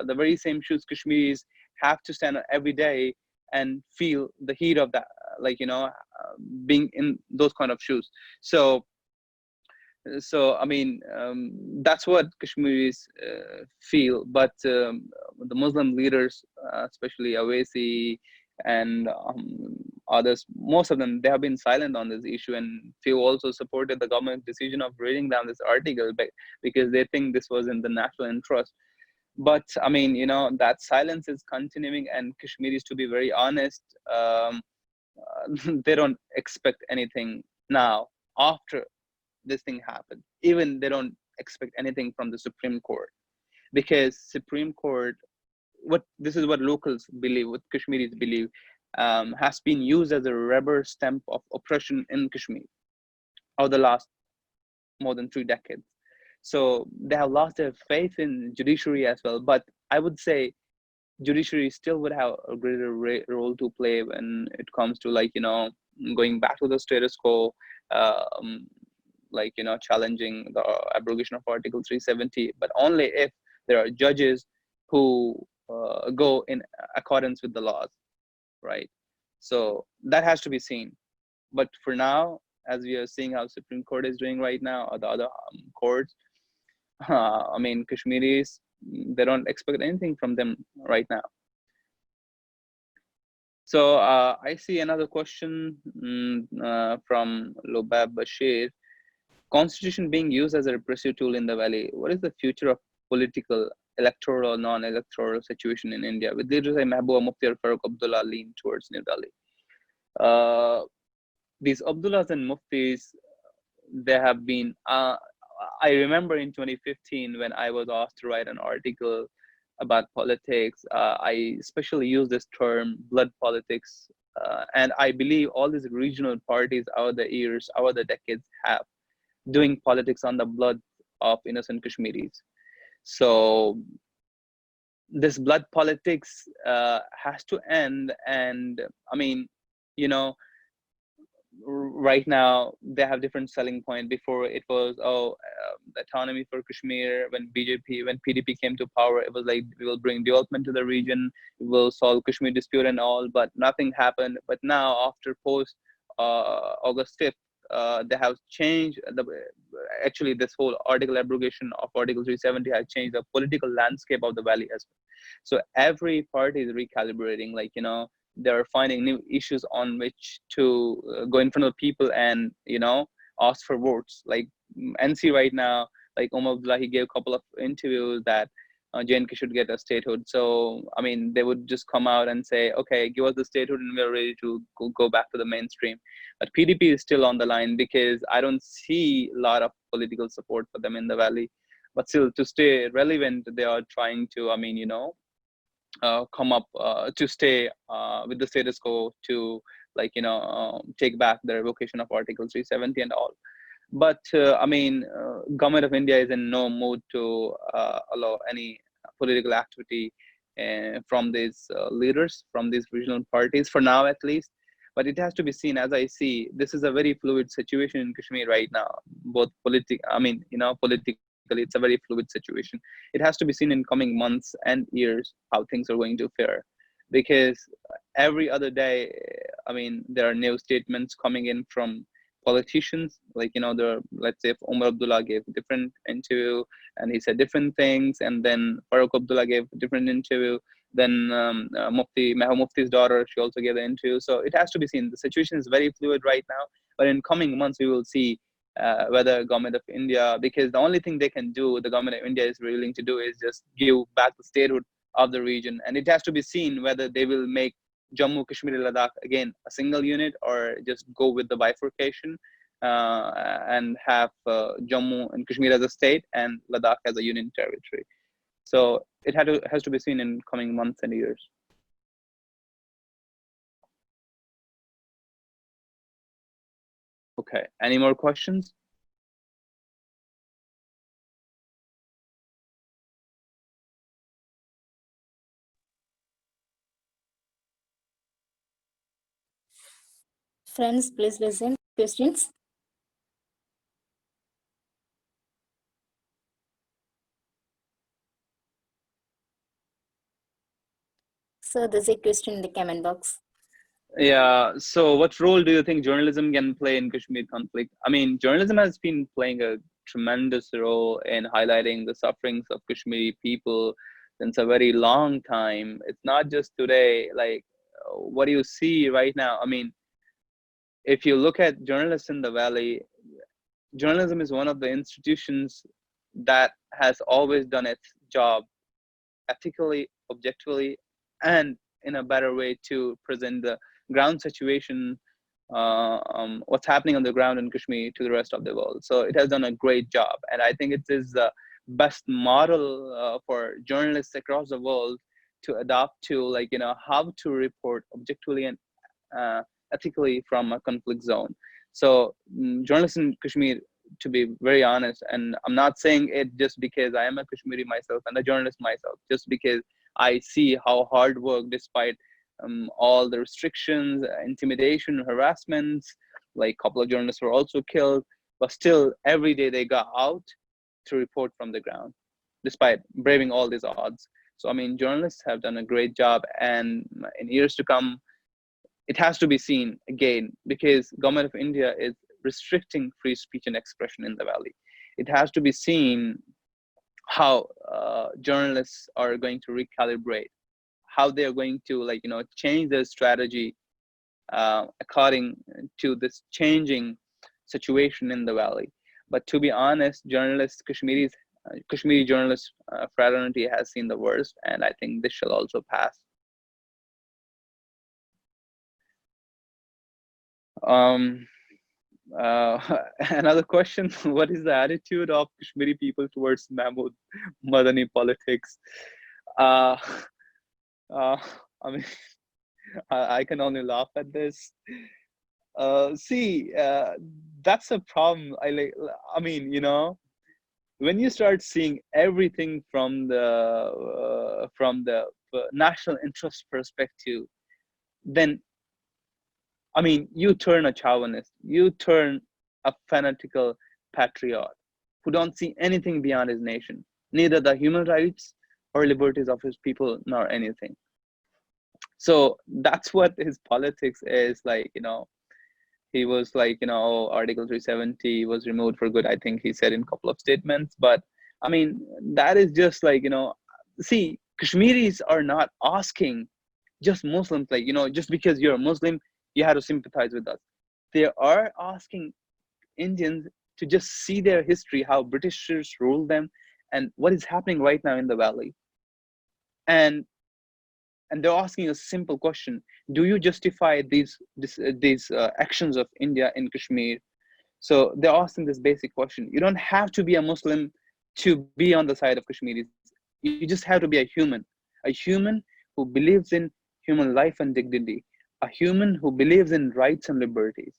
the very same shoes Kashmiris have to stand on every day and feel the heat of that, being in those kind of shoes. So I mean, that's what Kashmiris feel. But the Muslim leaders, especially Awaisi and others, most of them, they have been silent on this issue, and few also supported the government decision of reading down this article, because they think this was in the national interest. But I mean, that silence is continuing, and Kashmiris, to be very honest, they don't expect anything now after this thing happened. Even they don't expect anything from the Supreme Court, because Supreme Court, this is what locals believe, what Kashmiris believe, has been used as a rubber stamp of oppression in Kashmir over the last more than 3 decades. So they have lost their faith in judiciary as well. But I would say judiciary still would have a greater role to play when it comes to, going back to the status quo, challenging the abrogation of Article 370, but only if there are judges who go in accordance with the laws, right? So that has to be seen. But for now, as we are seeing how Supreme Court is doing right now, or the other courts, I mean, Kashmiris, they don't expect anything from them right now. So I see another question from Lobab Bashir. Constitution being used as a repressive tool in the valley, what is the future of political electoral, non-electoral situation in India, with leaders like Mehbooba Mufti or Farooq Abdullah lean towards New Delhi. These Abdullahs and Muftis, they have been. I remember in 2015 when I was asked to write an article about politics. I especially use this term, blood politics, and I believe all these regional parties over the years, over the decades, have doing politics on the blood of innocent Kashmiris. So this blood politics has to end. And I mean, you know, right now they have different selling point. Before it was, autonomy for Kashmir. When PDP came to power, it was like, we will bring development to the region, we will solve Kashmir dispute and all, but nothing happened. But now, after post August 5th, they have changed actually this whole article abrogation of Article 370 has changed the political landscape of the valley as well. So every party is recalibrating, like, they're finding new issues on which to go in front of people and, ask for votes. Like NC right now, like Omar Abdullah, he gave a couple of interviews that JNK should get a statehood. So, I mean, they would just come out and say, okay, give us the statehood and we're ready to go back to the mainstream. But PDP is still on the line because I don't see a lot of political support for them in the valley. But still, to stay relevant, they are trying to, come up to stay with the status quo, to take back the revocation of Article 370 and all. But government of India is in no mood to allow any political activity from these leaders, from these regional parties, for now at least. But it has to be seen. As I see, this is a very fluid situation in Kashmir right now, both politically, it's a very fluid situation. It has to be seen in coming months and years how things are going to fare, because every other day, there are new statements coming in from politicians. Like, let's say if Omar Abdullah gave a different interview and he said different things, and then Farooq Abdullah gave a different interview, then Mehbooba Mufti's daughter, she also gave an interview. So it has to be seen. The situation is very fluid right now, but in coming months we will see whether government of India, because the only thing they can do, the government of India is willing to do, is just give back the statehood of the region. And it has to be seen whether they will make Jammu, Kashmir, Ladakh again a single unit, or just go with the bifurcation and have Jammu and Kashmir as a state and Ladakh as a union territory. So it has to be seen in coming months and years. Okay, any more questions? Friends, please listen. Questions? So there's a question in the comment box. Yeah, so what role do you think journalism can play in Kashmir conflict? Journalism has been playing a tremendous role in highlighting the sufferings of Kashmiri people since a very long time. It's not just today. Like, what do you see right now? If you look at journalists in the valley, journalism is one of the institutions that has always done its job ethically, objectively, and in a better way to present the ground situation, what's happening on the ground in Kashmir, to the rest of the world. So it has done a great job, and I think it is the best model for journalists across the world to adopt to, how to report objectively and ethically from a conflict zone. So journalists in Kashmir, to be very honest, and I'm not saying it just because I am a Kashmiri myself and a journalist myself, just because I see how hard work, despite all the restrictions, intimidation, harassments, like a couple of journalists were also killed, but still every day they got out to report from the ground, despite braving all these odds. So, journalists have done a great job, and in years to come, it has to be seen again, because government of India is restricting free speech and expression in the valley. It has to be seen how journalists are going to recalibrate, how they are going to change their strategy according to this changing situation in the valley. But to be honest, journalists, Kashmiri journalists Fraternity has seen the worst, and I think this shall also pass. Um, Another question: what is the attitude of Kashmiri people towards Mahmood Madani politics? Uh, uh, I mean, I can only laugh at this. See, that's a problem. I mean, when you start seeing everything from the national interest perspective, then I mean, you turn a chauvinist, you turn a fanatical patriot who don't see anything beyond his nation, neither the human rights or liberties of his people nor anything. So that's what his politics is like. He was like, Article 370 was removed for good, I think he said in a couple of statements. But I mean, that is just like, see, Kashmiris are not asking just Muslims, like, just because you're a Muslim, you have to sympathize with us. They are asking Indians to just see their history, how Britishers ruled them, and what is happening right now in the valley. And they're asking a simple question: do you justify these actions of India in Kashmir? So they're asking this basic question. You don't have to be a Muslim to be on the side of Kashmiris. You just have to be a human who believes in human life and dignity, a human who believes in rights and liberties.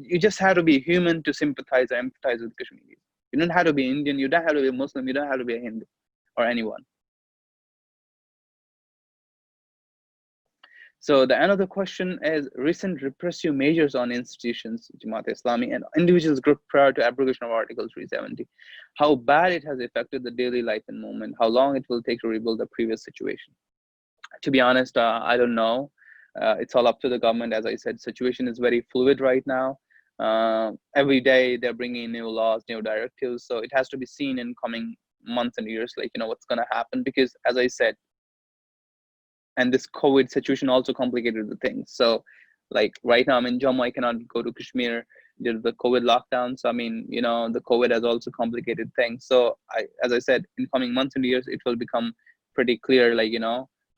You just have to be human to sympathize or empathize with Kashmiris. You don't have to be Indian. You don't have to be a Muslim. You don't have to be a Hindu or anyone. So the another question is recent repressive measures on institutions, Jamaat-e-Islami, and individuals group prior to abrogation of Article 370. How bad it has affected the daily life and movement. How long it will take to rebuild the previous situation. To be honest, I don't know. It's all up to the government. As I said, situation is very fluid right now. Every day they're bringing in new laws, new directives. So it has to be seen in coming months and years, like, what's going to happen. Because as I said, and this COVID situation also complicated the things. So like right now I'm in Jammu, I cannot go to Kashmir due to the COVID lockdown. So I mean, the COVID has also complicated things. So as I said, in coming months and years, it will become pretty clear, like,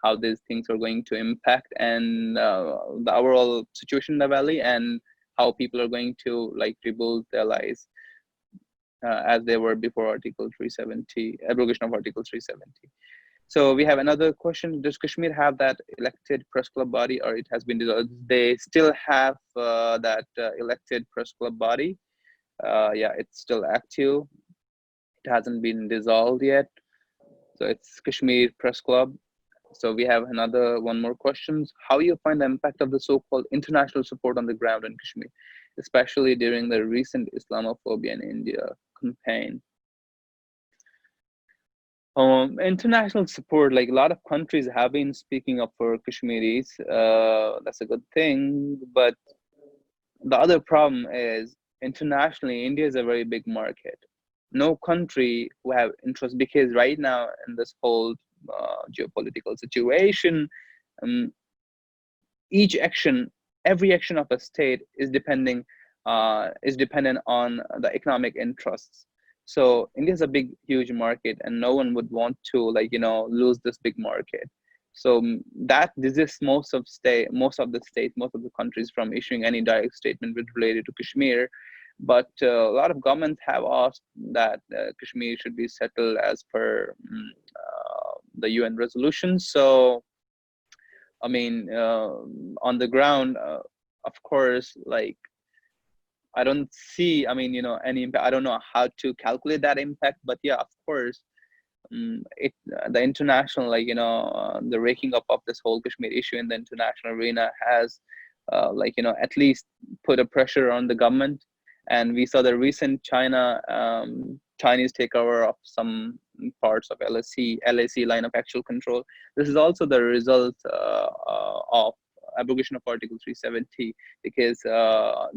how these things are going to impact and the overall situation in the valley, and how people are going to like rebuild their lives as they were before Article 370, abrogation of Article 370. So we have another question. Does Kashmir have that elected press club body, or it has been dissolved? They still have that elected press club body. Yeah, it's still active. It hasn't been dissolved yet. So it's Kashmir Press Club. So we have one more questions. How you find the impact of the so-called international support on the ground in Kashmir, especially during the recent Islamophobia in India campaign? International support, like a lot of countries have been speaking up for Kashmiris. That's a good thing. But the other problem is internationally, India is a very big market. No country who have interest, because right now in this whole geopolitical situation, um, every action of a state is dependent on the economic interests. So India is a big, huge market, and no one would want to lose this big market. So that desists most of the states, most of the countries from issuing any direct statement with related to Kashmir. But a lot of governments have asked that Kashmir should be settled as per the UN resolution. So I mean, on the ground, of course, like I don't see, I mean, any impact. I don't know how to calculate that impact, but yeah, of course, the international, the raking up of this whole Kashmir issue in the international arena has, at least put a pressure on the government. And we saw the recent Chinese takeover of some parts of LAC, line of actual control. This is also the result of abrogation of Article 370, because the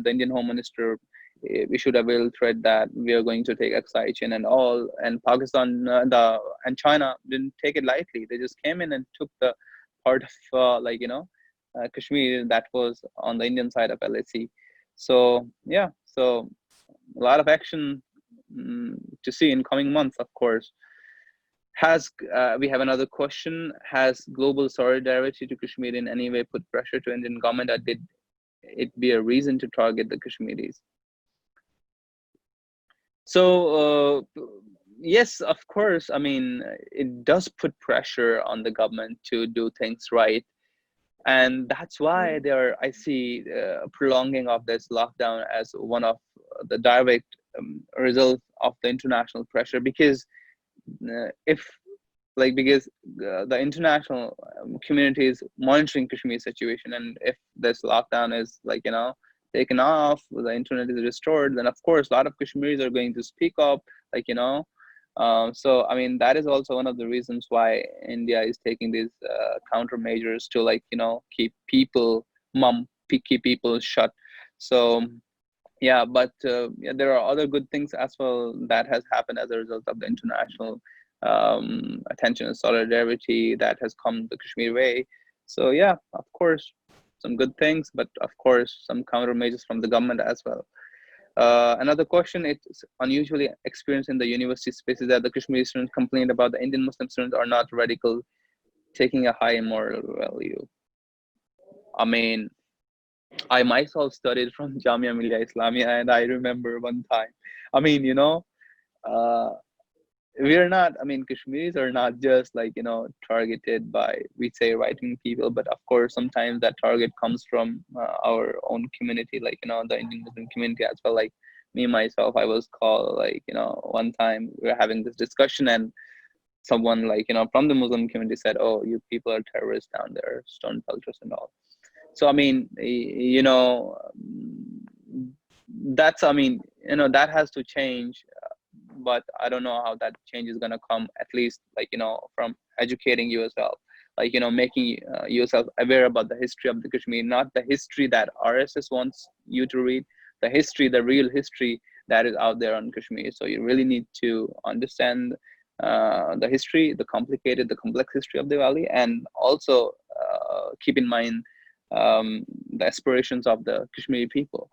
Indian Home Minister issued a veiled threat that we are going to take excitation and all, and Pakistan and China didn't take it lightly. They just came in and took the part of Kashmir that was on the Indian side of LAC. So yeah, so a lot of action to see in coming months, of course. Has we have another question. Has global solidarity to Kashmir in any way put pressure to Indian government, or did it be a reason to target the Kashmiris? So yes, of course. I mean, it does put pressure on the government to do things right, and that's why I see prolonging of this lockdown as one of the direct results of the international pressure. Because if because the international community is monitoring Kashmir situation, and if this lockdown is taken off, the internet is restored, then of course a lot of Kashmiris are going to speak up, so I mean that is also one of the reasons why India is taking these countermeasures to keep people keep people shut. So yeah, but yeah, there are other good things as well that has happened as a result of the international attention and solidarity that has come the Kashmir way. So yeah, of course, some good things, but of course some countermeasures from the government as well. Another question: it's unusually experienced in the university spaces that the Kashmiri students complained about the Indian Muslim students are not radical, taking a high moral value. I mean, I myself studied from Jamia Millia Islamia, and I remember one time. I mean, uh, we're not. I mean, Kashmiris are not just targeted by, we say, right-wing people, but of course sometimes that target comes from our own community, the Indian Muslim community as well. Like me myself, I was called one time we were having this discussion, and someone from the Muslim community said, "Oh, you people are terrorists down there, stone pelters and all." So I mean, that's, I mean, that has to change, but I don't know how that change is going to come, at least from educating yourself, making yourself aware about the history of the Kashmir, not the history that RSS wants you to read, the real history that is out there on Kashmir. So you really need to understand the history, the complex history of the valley, and also keep in mind the aspirations of the Kashmiri people.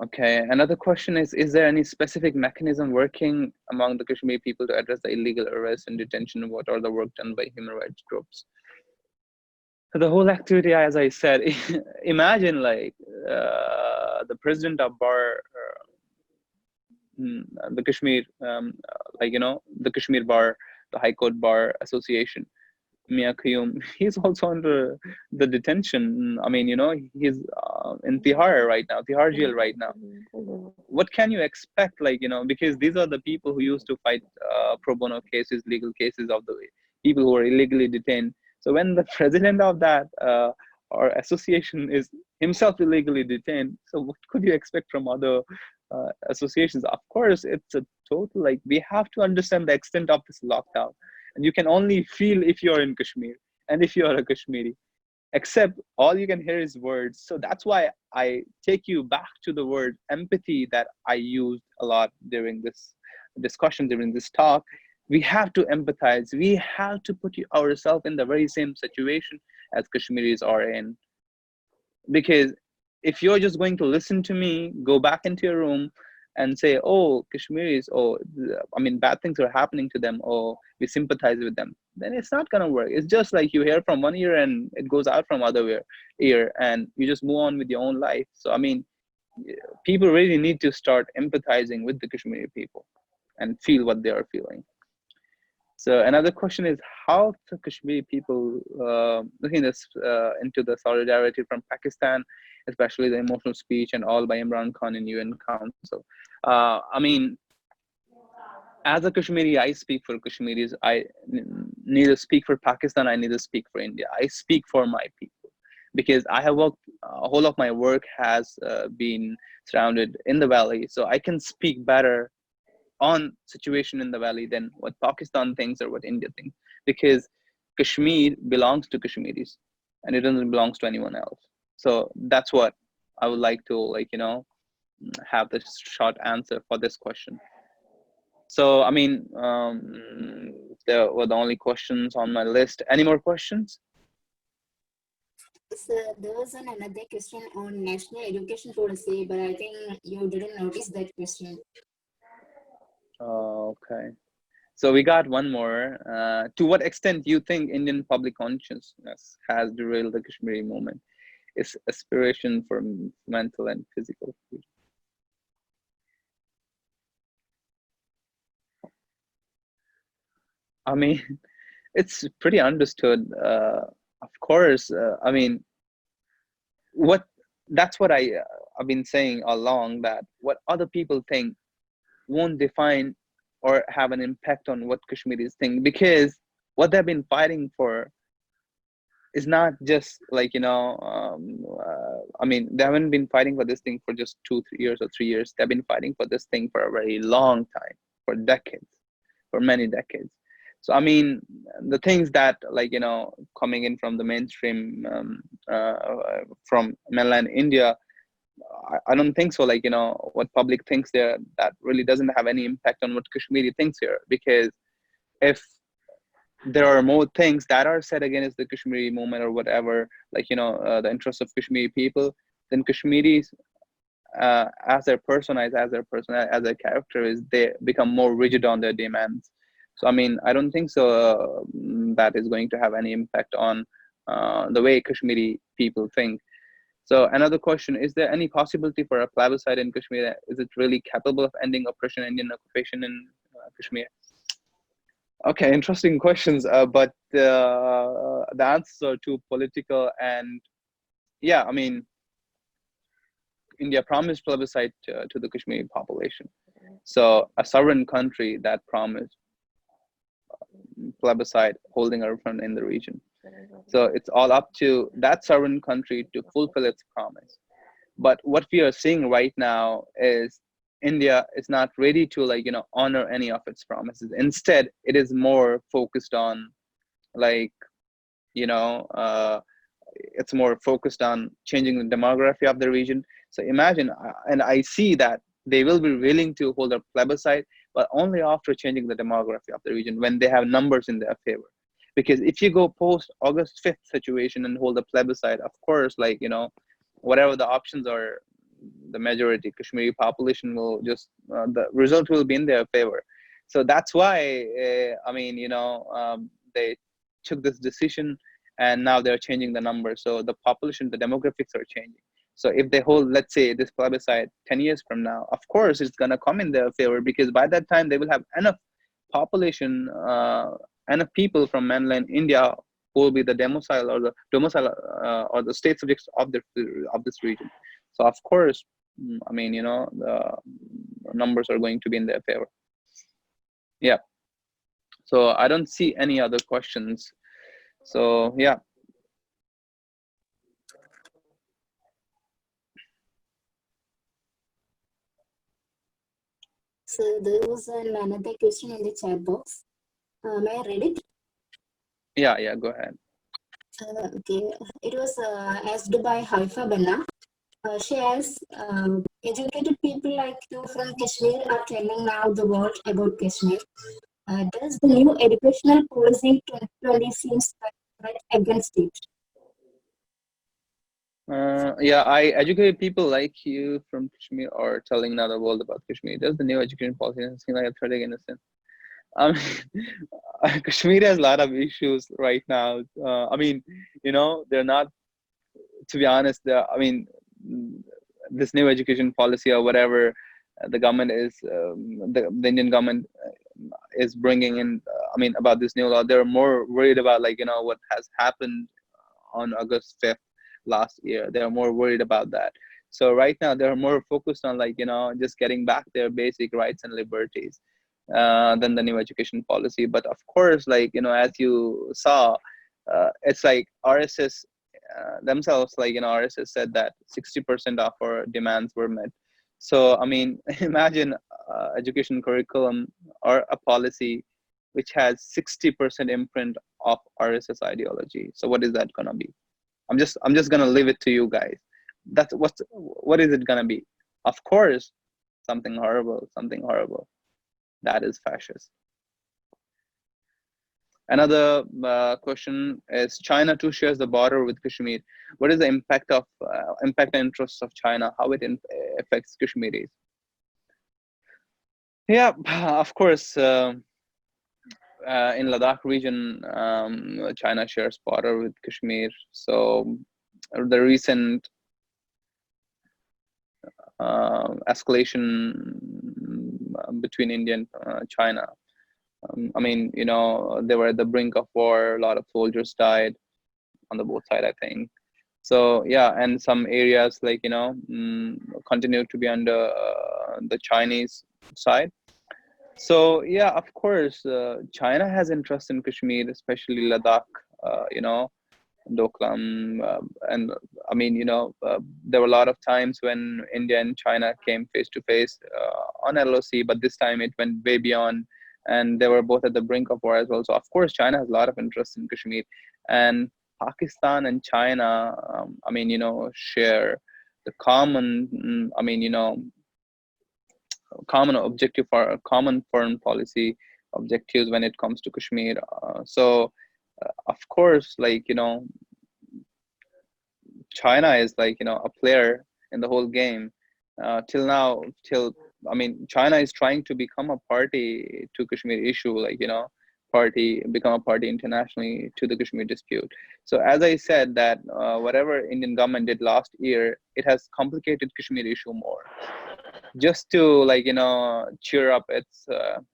Okay, another question is there any specific mechanism working among the Kashmiri people to address the illegal arrest and detention? What are the work done by human rights groups? So the whole activity, as I said, imagine the president of Bar, the Kashmir, the Kashmir Bar, the High Court Bar Association, Mia Qayyum, he's also under the detention. I mean, he's in Tihar right now, Tihar jail right now. What can you expect? Because these are the people who used to fight pro bono cases, legal cases of the people who are illegally detained. So when the president of that or association is himself illegally detained, so what could you expect from other associations? Of course, it's a total, we have to understand the extent of this lockdown. And you can only feel if you're in Kashmir and if you're a Kashmiri, except all you can hear is words. So that's why I take you back to the word empathy that I used a lot during this discussion, during this talk. We have to empathize. We have to put ourselves in the very same situation as Kashmiris are in. Because if you're just going to listen to me, go back into your room and say, oh, Kashmiris, oh, I mean, bad things are happening to them, or we sympathize with them, then it's not going to work. It's just like you hear from one ear and it goes out from other ear, and you just move on with your own life. So, I mean, people really need to start empathizing with the Kashmiri people and feel what they are feeling. So another question is how the Kashmiri people looking into the solidarity from Pakistan, especially the emotional speech and all by Imran Khan in UN Council. I mean, as a Kashmiri, I speak for Kashmiris. I neither speak for Pakistan, I neither speak for India. I speak for my people because I have worked, whole of my work has been surrounded in the valley. So I can speak better on situation in the valley than what Pakistan thinks or what India thinks, because Kashmir belongs to Kashmiris and it doesn't belong to anyone else. So that's what I would like to have this short answer for this question. So I mean, there were the only questions on my list. Any more questions? So there was another question on national education policy, but I think you didn't notice that question. Okay. So we got one more. To what extent do you think Indian public consciousness has derailed the Kashmiri movement? Its aspiration for mental and physical freedom? I mean, it's pretty understood. Of course, I mean, what that's what I've been saying all along, that what other people think won't define or have an impact on what Kashmiris think, because what they've been fighting for is not just like, I mean, they haven't been fighting for this thing for just 2 3 years or 3 years. They've been fighting for this thing for a very long time, for decades, for many decades. So I mean, the things that, like, coming in from the mainstream, from mainland India, I don't think so. Like, what public thinks there, that really doesn't have any impact on what Kashmiri thinks here. Because if there are more things that are said against the Kashmiri movement or whatever, like, the interests of Kashmiri people, then Kashmiris, as their personalize, as their character is, they become more rigid on their demands. So I mean, I don't think so that is going to have any impact on the way Kashmiri people think. So another question: is there any possibility for a plebiscite in Kashmir? Is it really capable of ending oppression, Indian occupation in Kashmir? Okay, interesting questions, but the answers are too political. And yeah, I mean, India promised plebiscite to the Kashmiri population. So a sovereign country that promised plebiscite, holding a referendum in the region. So it's all up to that sovereign country to fulfill its promise. But what we are seeing right now is India is not ready to, like, honor any of its promises. Instead, it is more focused on, like, it's more focused on changing the demography of the region. So imagine, and I see that they will be willing to hold a plebiscite, but only after changing the demography of the region, when they have numbers in their favor. Because if you go post August 5th situation and hold a plebiscite, of course, like, whatever the options are, the majority Kashmiri population will just, the result will be in their favor. So that's why, I mean, they took this decision, and now they're changing the numbers. So the population, the demographics are changing. So if they hold, let's say, this plebiscite 10 years from now, of course, it's going to come in their favor, because by that time they will have enough population, enough people from mainland India who will be the domicile or the state subjects of this region. So of course, I mean, the numbers are going to be in their favor. Yeah. So I don't see any other questions. So yeah. So there was another question in the chat box. May I read it? Yeah, go ahead. Okay, it was asked by Haifa Banna. She asks, educated people like you from Kashmir are telling now the world about Kashmir. Does the new educational policy 2020 seems like a threat against it? Yeah, I educate people like you from Kashmir are telling now the world about Kashmir. Does the new education policy seem like a threat against it? Kashmir has a lot of issues right now. I mean, they're not, to be honest, I mean, this new education policy or whatever the government is, the Indian government is bringing in, I mean, about this new law, they're more worried about, like, what has happened on August 5th last year. They're more worried about that. So right now they're more focused on, like, just getting back their basic rights and liberties than the new education policy. But of course, like, as you saw, it's like RSS themselves, like, RSS said that 60% of our demands were met. So I mean, imagine education curriculum or a policy which has 60% imprint of RSS ideology. So what is that gonna be? I'm just gonna leave it to you guys. What is it gonna be? Of course, something horrible, something horrible. That is fascist. Another question is: China too shares the border with Kashmir. What is the impact and interests of China? How it affects Kashmiris? Yeah, of course. In Ladakh region, China shares border with Kashmir. So the recent escalation between India and China. I mean, they were at the brink of war. A lot of soldiers died on the both side, I think. So yeah, and some areas like continue to be under the Chinese side. So yeah, of course, China has interest in Kashmir, especially Ladakh. Doklam, and I mean, there were a lot of times when India and China came face to face on LOC, but this time it went way beyond, and they were both at the brink of war as well. So of course, China has a lot of interest in Kashmir, and Pakistan and China, I mean, share the common, I mean, common objective for common foreign policy objectives when it comes to Kashmir. So of course, like China is like a player in the whole game. Till now, till I mean, China is trying to become a party to Kashmir issue, like become a party internationally to the Kashmir dispute. So as I said, that whatever Indian government did last year, it has complicated Kashmir issue more just to like cheer up its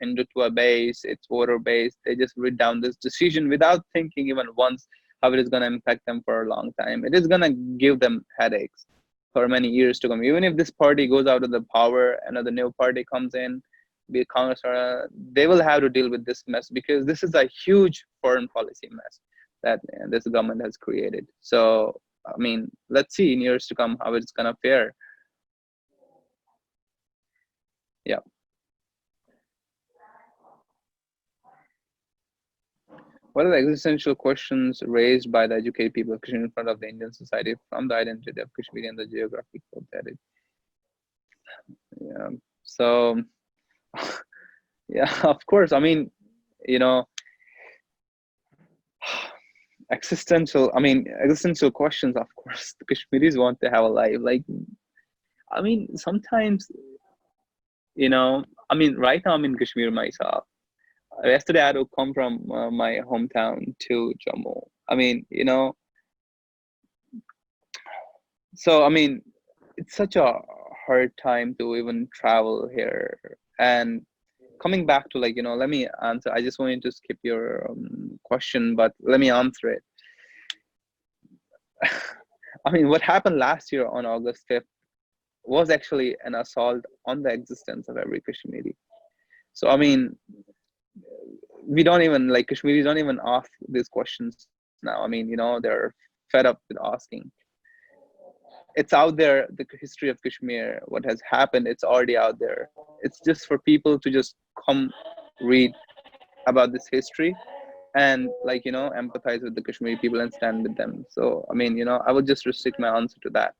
Hindutva base, its voter base. They just read down this decision without thinking even once how it is going to impact them for a long time. It is going to give them headaches for many years to come. Even if this party goes out of the power, another new party comes in, be it Congress or they will have to deal with this mess because this is a huge foreign policy mess that this government has created. So I mean, let's see in years to come how it's going to fare. Yeah. What are the existential questions raised by the educated people of Kashmir in front of the Indian society from the identity of Kashmir and the geographical territory? Yeah. So, yeah, of course. I mean, existential questions. Of course, the Kashmiris want to have a life. Like, I mean, sometimes, right now I'm in Kashmir myself. Yesterday I had to come from my hometown to Jammu. I mean, so I mean, it's such a hard time to even travel here. And coming back to like, let me answer. I just wanted to skip your question, but let me answer it. I mean, what happened last year on August 5th was actually an assault on the existence of every Kashmiri. So I mean, we don't even like Kashmiris don't even ask these questions now. I mean, they're fed up with asking. It's out there, the history of Kashmir, what has happened, it's already out there. It's just for people to just come read about this history and like, empathize with the Kashmiri people and stand with them. So, I mean, I would just restrict my answer to that.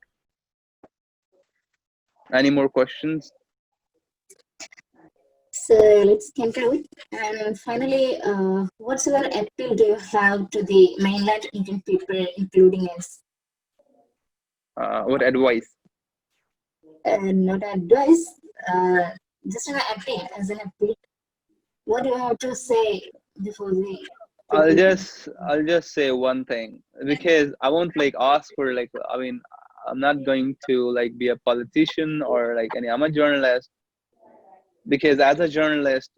Any more questions? So let's conclude. And finally, what sort of appeal do you have to the mainland Indian people, including us? What advice? Not advice, just an appeal, as an appeal. What do you have to say before we? I'll just say one thing, because I won't like ask for like, I mean, I'm not going to like be a politician or like I'm a journalist, because as a journalist,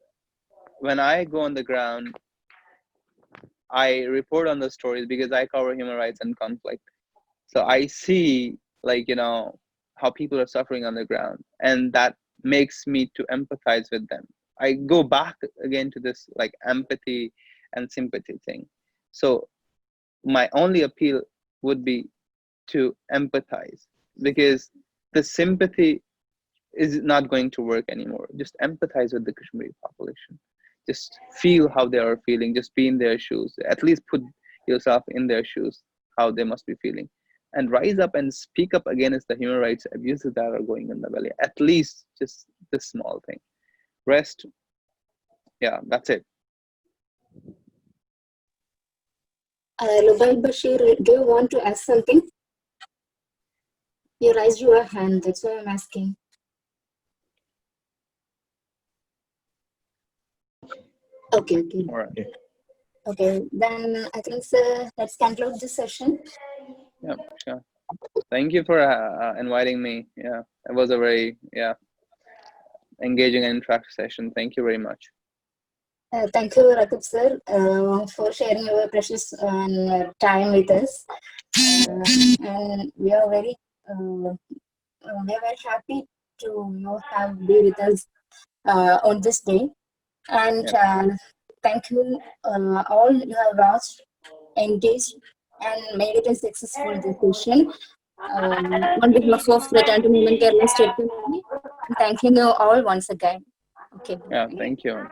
when I go on the ground, I report on the stories because I cover human rights and conflict. So I see like, how people are suffering on the ground, and that makes me to empathize with them. I go back again to this like empathy and sympathy thing. So my only appeal would be to empathize, because the sympathy is not going to work anymore. Just empathize with the Kashmiri population. Just feel how they are feeling. Just be in their shoes. At least put yourself in their shoes, how they must be feeling. And rise up and speak up against the human rights abuses that are going in the valley. At least just this small thing. Rest, yeah, that's it. Lubail Bashir, do you want to ask something? You raised your hand, that's why I'm asking. Okay, okay. All right. Okay, then I think, sir, let's conclude this session. Yeah, sure. Thank you for inviting me. Yeah, it was a very engaging and interactive session. Thank you very much. Thank you, Raqib sir, for sharing your precious time with us. And we are very happy to have be with us on this day. And thank you all you have watched, engaged, and made it a successful discussion. On behalf of Fraternity Movement Kerala State Committee, I'm thanking you all once again. Okay. Yeah, thank you.